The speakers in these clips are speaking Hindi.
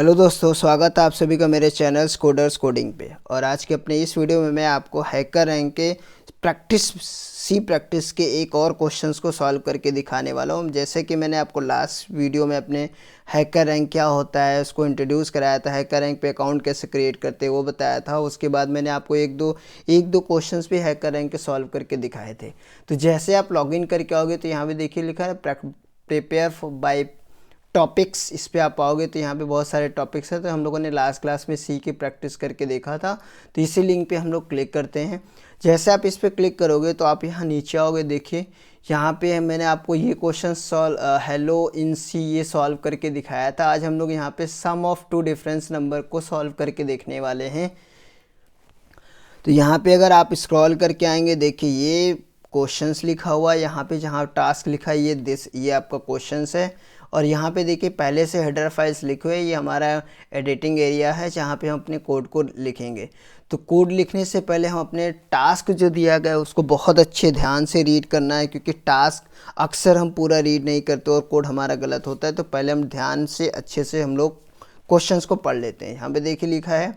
हेलो दोस्तों, स्वागत है आप सभी का मेरे चैनल कोडर्स कोडिंग पे। और आज के अपने इस वीडियो में मैं आपको हैकर रैंक के प्रैक्टिस के एक और क्वेश्चंस को सॉल्व करके दिखाने वाला हूँ। जैसे कि मैंने आपको लास्ट वीडियो में अपने हैकर रैंक क्या होता है उसको इंट्रोड्यूस कराया था, हैकर रैंक पे अकाउंट कैसे क्रिएट करते हैं वो बताया था। उसके बाद मैंने आपको एक दो क्वेश्चंस भी हैकर रैंक के सॉल्व करके दिखाए थे। तो जैसे आप लॉगिन करके आओगे तो यहाँ पे देखिए लिखा है प्रिपेयर बाय टॉपिक्स। इस पे आप पाओगे तो यहाँ पे बहुत सारे टॉपिक्स हैं। तो हम लोगों ने लास्ट क्लास में सी की प्रैक्टिस करके देखा था, तो इसी लिंक पे हम लोग क्लिक करते हैं। जैसे आप इस पे क्लिक करोगे तो आप यहाँ नीचे आओगे। देखिए यहाँ पे मैंने आपको ये क्वेश्चन हेलो इन सी ये सॉल्व करके दिखाया था। आज हम लोग यहाँ पे सम ऑफ टू डिफरेंस नंबर को सॉल्व करके देखने वाले हैं। तो यहाँ पे अगर आप स्क्रॉल करके आएंगे, देखिए ये क्वेश्चंस लिखा हुआ है यहाँ पे, जहाँ टास्क लिखा है ये आपका क्वेश्चंस है। और यहाँ पे देखिए पहले से हेडर फाइल्स लिखे हुए, ये हमारा एडिटिंग एरिया है जहाँ पे हम अपने कोड को लिखेंगे। तो कोड लिखने से पहले हम अपने टास्क जो दिया गया है उसको बहुत अच्छे ध्यान से रीड करना है, क्योंकि टास्क अक्सर हम पूरा रीड नहीं करते और कोड हमारा गलत होता है। तो पहले हम ध्यान से अच्छे से हम लोग क्वेश्चंस को पढ़ लेते हैं। यहाँ पे देखिए लिखा है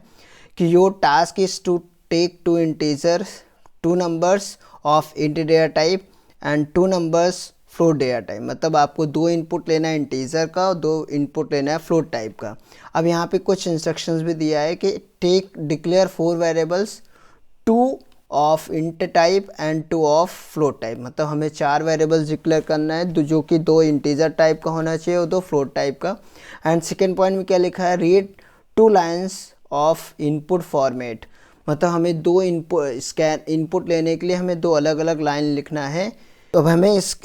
कि your task is to take two numbers of integer type and two numbers float data type. मतलब आपको दो इनपुट लेना है इंटीजर का और दो इनपुट लेना है फ्लोट टाइप का। अब यहाँ पे कुछ इंस्ट्रक्शंस भी दिया है कि declare 4 variables, 2 of int type and 2 of float type. मतलब हमें 4 वेरिएबल्स डिक्लेयर करना है जो कि 2 इंटीजर टाइप का होना चाहिए और 2 फ्लोट टाइप का। एंड सेकेंड पॉइंट में क्या लिखा है, read 2 lines of input format. मतलब हमें दो इनपुट लेने के लिए हमें 2 अलग अलग लाइन लिखना है। तो अब हमें इस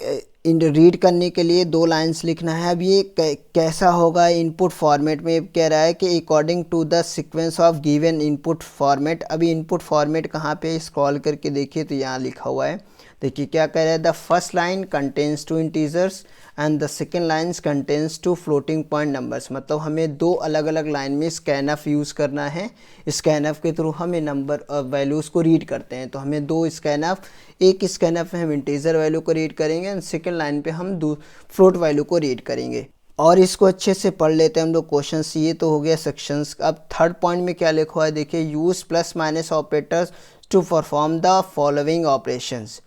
रीड करने के लिए 2 लाइंस लिखना है। अब ये कैसा होगा इनपुट फॉर्मेट में, कह रहा है कि according to the sequence of given input format. अभी इनपुट फॉर्मेट कहाँ पे, स्क्रॉल करके देखिए तो यहाँ लिखा हुआ है। देखिए क्या कह रहा है, the first line contains 2 integers and the second lines contains 2 floating point numbers. मतलब हमें 2 अलग अलग लाइन में स्कैनफ यूज़ करना है। स्कैनफ के थ्रू हमें नंबर वैल्यूज़ को रीड करते हैं। तो हमें 2 स्कैनफ, एक स्कैनफ में हम इंटीजर वैल्यू को रीड करेंगे एंड सेकेंड लाइन पे हम फ्लोट वैल्यू को रीड करेंगे। और इसको अच्छे से पढ़ लेते हैं हम लोग क्वेश्चन। ये तो हो गया सेक्शंस। अब थर्ड पॉइंट में क्या लिखा हुआ है, देखिए use plus minus operators to perform the following operations.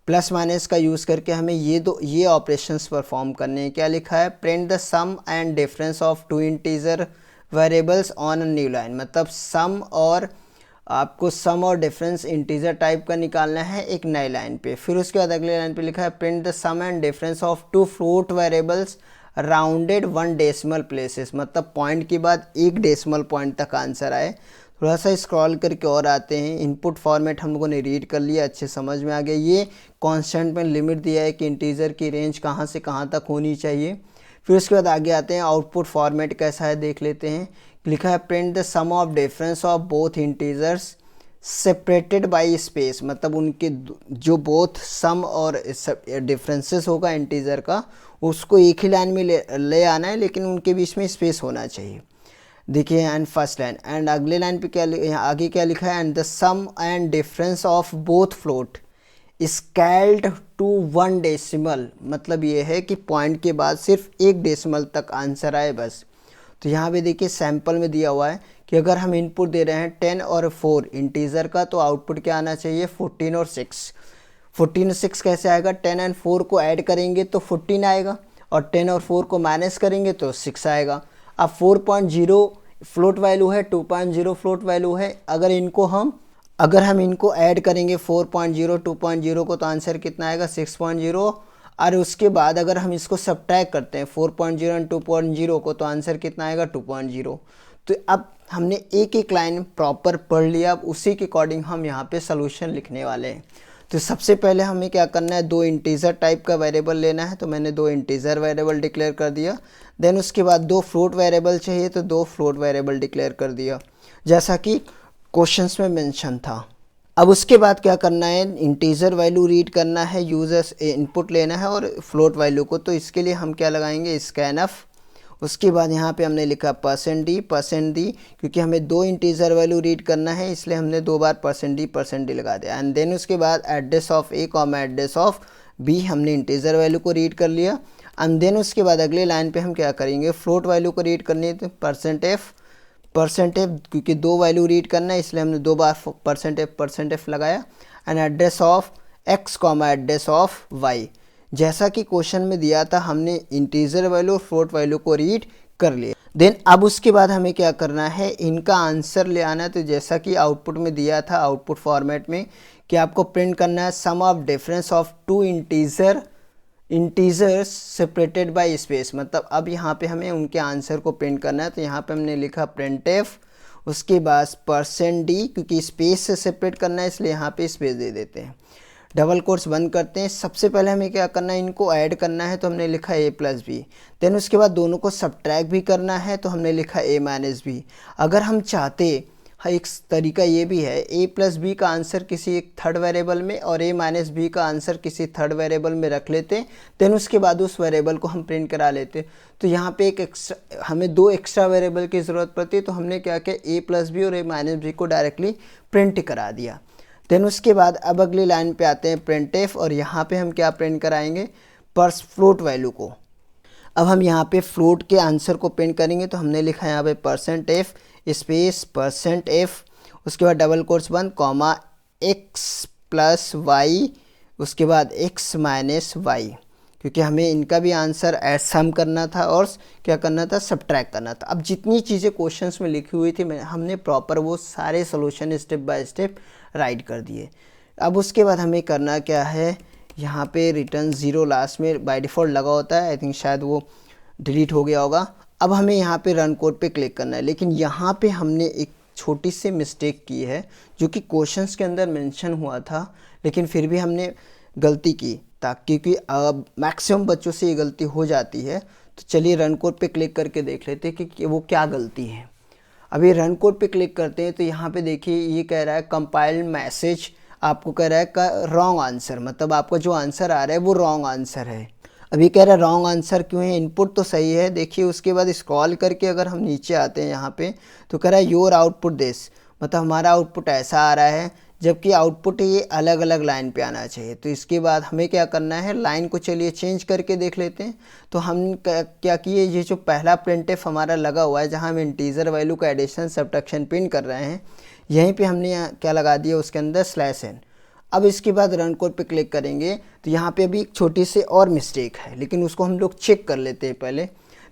Plus minus का यूज़ करके हमें ये ऑपरेशंस परफॉर्म करने हैं। क्या लिखा है, print the sum and difference of 2 integer variables on a new line. मतलब आपको सम और डिफरेंस इंटीजर टाइप का निकालना है एक नई लाइन पे। फिर उसके बाद अगले लाइन पे लिखा है, print the sum and difference of 2 float variables rounded 1 decimal places. मतलब पॉइंट के बाद 1 डेसिमल पॉइंट तक आंसर आए। थोड़ा सा स्क्रॉल करके और आते हैं। इनपुट फॉर्मेट हम लोगों ने रीड कर लिया, अच्छे समझ में आ गया। ये कांस्टेंट में लिमिट दिया है कि इंटीजर की रेंज कहाँ से कहाँ तक होनी चाहिए। फिर उसके बाद आगे आते हैं, आउटपुट फॉर्मेट कैसा है देख लेते हैं। लिखा है, print the sum of difference of both integers separated by space. मतलब उनके जो बोथ सम और डिफरेंसेस होगा इंटीजर का, उसको एक ही लाइन में ले आना है, लेकिन उनके बीच में स्पेस होना चाहिए। देखिए एंड फर्स्ट लाइन एंड अगले लाइन पे क्या आगे क्या लिखा है, and the sum and difference of both float scaled to 1 decimal. मतलब ये है कि पॉइंट के बाद सिर्फ 1 डेसिमल तक आंसर आए बस। तो यहाँ पे देखिए सैम्पल में दिया हुआ है कि अगर हम इनपुट दे रहे हैं 10 और 4 इंटीजर का, तो आउटपुट क्या आना चाहिए, 14 और 6। 14 और 6 कैसे आएगा, 10 एंड 4 को ऐड करेंगे तो 14 आएगा और 10 और 4 को माइनस करेंगे तो 6 आएगा। अब 4.0 फ्लोट वैल्यू है, 2.0 फ्लोट वैल्यू है। अगर हम इनको ऐड करेंगे 4.0 2.0 को, तो आंसर कितना आएगा, 6.0। और उसके बाद अगर हम इसको सब्ट्रैक्ट करते हैं 4.0 एंड 2.0 को, तो आंसर कितना आएगा, 2.0। तो अब हमने एक एक लाइन प्रॉपर पढ़ लिया। अब उसी के अकॉर्डिंग हम यहाँ पे सोल्यूशन लिखने वाले हैं। तो सबसे पहले हमें क्या करना है, 2 इंटीजर टाइप का वेरिएबल लेना है। तो मैंने 2 इंटीजर वेरिएबल डिक्लेयर कर दिया। देन उसके बाद 2 फ्लोट वेरिएबल चाहिए, तो 2 फ्लोट वेरिएबल डिक्लेयर कर दिया, जैसा कि क्वेश्चंस में मेंशन था। अब उसके बाद क्या करना है, इंटीजर वैल्यू रीड करना है, यूजर्स इनपुट लेना है और फ्लोट वैल्यू को। तो इसके लिए हम क्या लगाएंगे, स्कैनफ। उसके बाद यहाँ पे हमने लिखा %d, क्योंकि हमें 2 इंटीजर वैल्यू रीड करना है, इसलिए हमने 2 बार %d लगा दिया। एंड देन उसके बाद address of a, address of b, हमने इंटीजर वैल्यू को रीड कर लिया। एंड देन उसके बाद अगले लाइन पे हम क्या करेंगे, फ्लोट वैल्यू को रीड करनी है तो परसेंट एफ क्योंकि 2 वैल्यू रीड करना है इसलिए हमने 2 बार परसेंट एफ लगाया। And address of X comma address of Y, जैसा कि क्वेश्चन में दिया था हमने इंटीजर वैल्यू और फ्लोट वैल्यू को रीड कर लिया। देन अब उसके बाद हमें क्या करना है, इनका आंसर ले आना है। तो जैसा कि आउटपुट में दिया था, आउटपुट फॉर्मेट में कि आपको प्रिंट करना है sum of difference of 2 integers separated by space, मतलब अब यहाँ पे हमें उनके आंसर को प्रिंट करना है। तो यहाँ पे हमने लिखा printf, उसके बाद %d क्योंकि स्पेस से सेपरेट करना है इसलिए यहाँ पे स्पेस दे देते हैं, डबल कोट्स बंद करते हैं। सबसे पहले हमें क्या करना है, इनको ऐड करना है तो हमने लिखा a प्लस बी। देन उसके बाद दोनों को सब्ट्रैक्ट भी करना है तो हमने लिखा a माइनस बी। अगर हम चाहते, हाँ एक तरीका ये भी है, a प्लस बी का आंसर किसी एक थर्ड वेरिएबल में और a माइनस बी का आंसर किसी थर्ड वेरिएबल में रख लेते, देन उसके बाद उस वेरिएबल को हम प्रिंट करा लेते। तो यहाँ पे हमें 2 एक्स्ट्रा वेरिएबल की ज़रूरत पड़ती है तो हमने क्या किया, a प्लस बी और a माइनस बी को डायरेक्टली प्रिंट करा दिया। देन उसके बाद अब अगली लाइन पे आते हैं printf, और यहाँ पे हम क्या प्रिंट कराएंगे, फ्लोट वैल्यू को। अब हम यहाँ पे फ्लोट के आंसर को प्रिंट करेंगे तो हमने लिखा है यहाँ पे %f स्पेस %f, उसके बाद डबल कोट्स बंद कॉमा x प्लस वाई, उसके बाद x माइनस वाई, क्योंकि हमें इनका भी आंसर सम करना था और क्या करना था, सब्ट्रैक्ट करना था। अब जितनी चीज़ें क्वेश्चंस में लिखी हुई थी हमने प्रॉपर वो सारे solution step by step right कर दिए। अब उसके बाद हमें करना क्या है, यहाँ पे रिटर्न 0 लास्ट में बाय डिफ़ॉल्ट लगा होता है, आई थिंक शायद वो डिलीट हो गया होगा। अब हमें यहाँ पे रन कोड पे क्लिक करना है, लेकिन यहाँ पे हमने एक छोटी सी मिस्टेक की है जो कि क्वेश्चंस के अंदर मेंशन हुआ था, लेकिन फिर भी हमने गलती की, ताकि क्योंकि अब मैक्सिमम बच्चों से ये गलती हो जाती है। तो चलिए रन कोड पे क्लिक करके देख लेते हैं कि वो क्या गलती है। अभी रन कोड पे क्लिक करते हैं तो यहाँ पे देखिए ये कह रहा है कंपाइल्ड मैसेज, आपको कह रहा है का रॉन्ग आंसर, मतलब आपका जो आंसर आ रहा है वो रॉन्ग आंसर है। अभी कह रहा है रॉन्ग आंसर क्यों है, इनपुट तो सही है। देखिए उसके बाद स्क्रॉल करके अगर हम नीचे आते हैं यहाँ पे तो कह रहा है योर आउटपुट दिस, मतलब हमारा आउटपुट ऐसा आ रहा है, जबकि आउटपुट ये अलग अलग लाइन पे आना चाहिए। तो इसके बाद हमें क्या करना है, लाइन को चलिए चेंज करके देख लेते हैं। तो हम क्या किए, ये जो पहला प्रिंटफ हमारा लगा हुआ है जहाँ हम इंटीजर वैल्यू का एडिशन सब्ट्रैक्शन प्रिंट कर रहे हैं, यहीं पे हमने क्या लगा दिया, उसके अंदर /n। अब इसके बाद रन कोड पे क्लिक करेंगे तो यहाँ पे अभी एक छोटी सी और मिस्टेक है, लेकिन उसको हम लोग चेक कर लेते हैं पहले।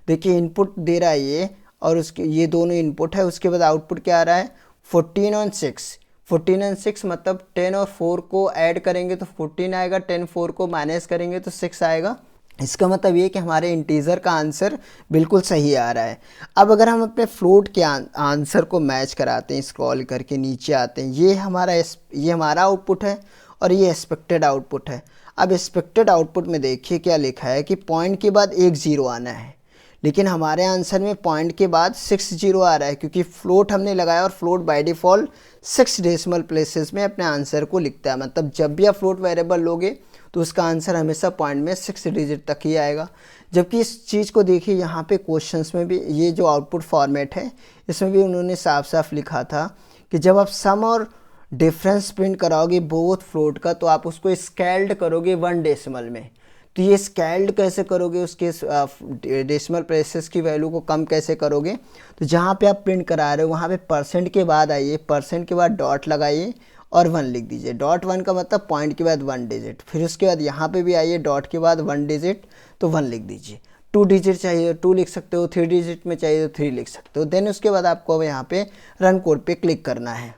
देखिए इनपुट दे रहा है ये, और उसके ये दोनों इनपुट है। उसके बाद आउटपुट क्या आ रहा है, 14 और 6 मतलब 10 और 4 को ऐड करेंगे तो 14 आएगा, 10 4 को माइनस करेंगे तो 6 आएगा। इसका मतलब ये कि हमारे इंटीजर का आंसर बिल्कुल सही आ रहा है। अब अगर हम अपने फ्लोट के आंसर को मैच कराते हैं, स्क्रॉल करके नीचे आते हैं, ये हमारा आउटपुट है और ये एक्सपेक्टेड आउटपुट है। अब एक्सपेक्टेड आउटपुट में देखिए क्या लिखा है कि पॉइंट के बाद 1 0 आना है, लेकिन हमारे आंसर में पॉइंट के बाद 6 0 आ रहा है, क्योंकि फ्लोट हमने लगाया और float by default 6 decimal places में अपने आंसर को लिखता है। मतलब जब भी आप फ्लोट वेरिएबल लोगे तो उसका आंसर हमेशा पॉइंट में 6 डिजिट तक ही आएगा। जबकि इस चीज़ को देखिए यहाँ पे क्वेश्चंस में भी, ये जो आउटपुट फॉर्मेट है इसमें भी उन्होंने साफ साफ लिखा था कि जब आप सम और डिफरेंस प्रिंट कराओगे बोथ फ्लोट का तो आप उसको स्केल्ड करोगे 1 डेसिमल में। तो ये स्केल्ड कैसे करोगे, उसके डेसिमल प्लेसेस की वैल्यू को कम कैसे करोगे, तो जहाँ पे आप प्रिंट करा रहे हो वहाँ पे परसेंट के बाद आइए, परसेंट के बाद डॉट लगाइए और 1 लिख दीजिए। डॉट 1 का मतलब पॉइंट के बाद 1 डिजिट, फिर उसके बाद यहाँ पे भी आइए डॉट के बाद 1 डिजिट तो 1 लिख दीजिए। 2 डिजिट चाहिए तो 2 लिख सकते हो, 3 डिजिट में चाहिए तो 3 लिख सकते हो। देन उसके बाद आपको यहाँ पे रन कोड पे क्लिक करना है।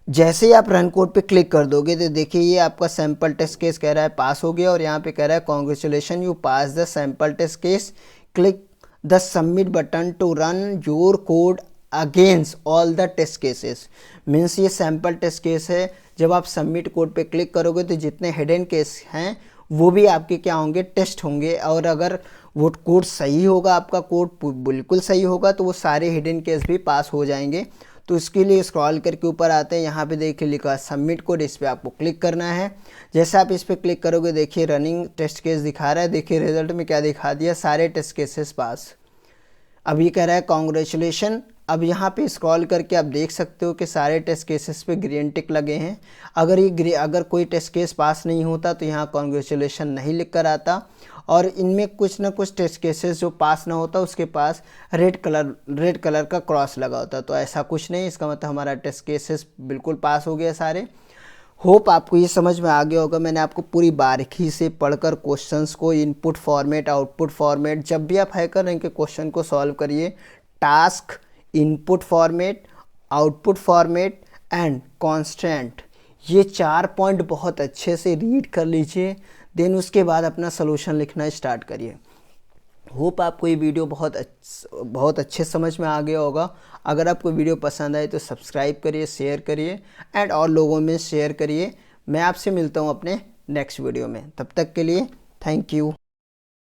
जैसे ही आप रन कोड पे क्लिक कर दोगे तो देखिए ये आपका सैम्पल टेस्ट केस कह रहा है पास हो गया, और यहाँ पे कह रहा है congratulation you pass the sample test case, click the submit button to run your code against all the test cases. Means ये सैम्पल टेस्ट केस है, जब आप सबमिट कोड पे क्लिक करोगे तो जितने हिडन केस हैं वो भी आपके क्या होंगे, टेस्ट होंगे। और अगर वो कोड सही होगा, आपका कोड बिल्कुल सही होगा, तो वो सारे हिडन केस भी पास हो जाएंगे। तो इसके लिए स्क्रॉल करके ऊपर आते हैं, यहाँ पे देखिए लिखा सबमिट कोड, इस पर आपको क्लिक करना है। जैसे आप इस पर क्लिक करोगे देखिए रनिंग टेस्ट केस दिखा रहा है। देखिए रिजल्ट में क्या दिखा दिया, सारे टेस्ट केसेस पास। अब ये कह रहा है कॉन्ग्रेचुलेशन अब यहाँ पे स्क्रॉल करके आप देख सकते हो कि सारे टेस्ट केसेस पे ग्रीन टिक लगे हैं। अगर कोई टेस्ट केस पास नहीं होता तो यहाँ कॉन्ग्रेचुलेशन नहीं लिख कर आता, और इनमें कुछ ना कुछ टेस्ट केसेस जो पास ना होता उसके पास रेड कलर का क्रॉस लगा होता। तो ऐसा कुछ नहीं, इसका मतलब हमारा टेस्ट केसेस बिल्कुल पास हो गया सारे। होप आपको ये समझ में आ गया होगा। मैंने आपको पूरी बारीकी से पढ़कर क्वेश्चंस को इनपुट फॉर्मेट, आउटपुट फॉर्मेट, जब भी आप हैकर रैंक के क्वेश्चन को सॉल्व करिए, task, input format, output format and constant, ये 4 पॉइंट बहुत अच्छे से रीड कर लीजिए। देन उसके बाद अपना सोल्यूशन लिखना स्टार्ट करिए। होप आपको ये वीडियो बहुत अच्छे समझ में आ गया होगा। अगर आपको वीडियो पसंद आए तो सब्सक्राइब करिए, शेयर करिए एंड और लोगों में शेयर करिए। मैं आपसे मिलता हूँ अपने नेक्स्ट वीडियो में, तब तक के लिए थैंक यू।